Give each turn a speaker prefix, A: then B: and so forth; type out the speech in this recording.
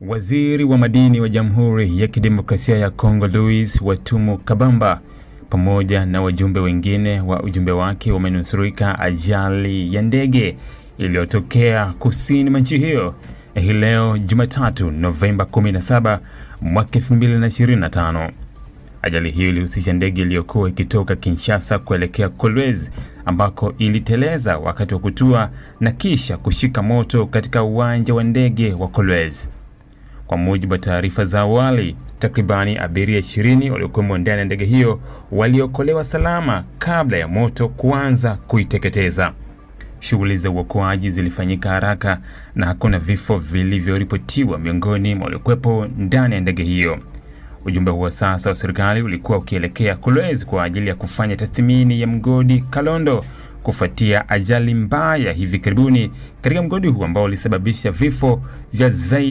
A: Waziri wa madini wa Jamhuri ya Kidemokrasia ya Kongo Louis Watumu Kabamba pamoja na wajumbe wengine wa ujumbe wake wamenusurika ajali ya ndege iliyotokea kusini mwa nchi hiyo hii leo Jumatatu Novemba 17 mwaka 2025. Ajali hiyo ilihusisha ndege iliyokuwa ikitoka Kinshasa kuelekea Kolwezi ambako iliteleza wakati wa kutua na kisha kushika moto katika uwanja wa ndege wa Kolwezi. Kwa mujibu wa taarifa za awali, takribani abiria 20 waliokuwa ndani ya ndege hiyo waliokolewa salama kabla ya moto kuanza kuiteketeza. Shughuli za uokoaji zilifanyika haraka na hakuna vifo vilivyoripotiwa miongoni mwa waliokuwepo ndani ya ndege hiyo. Ujumbe huo sasa wa serikali ulikuwa ukielekea Kolwezi kwa ajili ya kufanya tathmini ya mgodi Kalondo kufuatia ajali mbaya hivi karibuni katika mgodi huu ambao ulisababisha vifo vya zaidi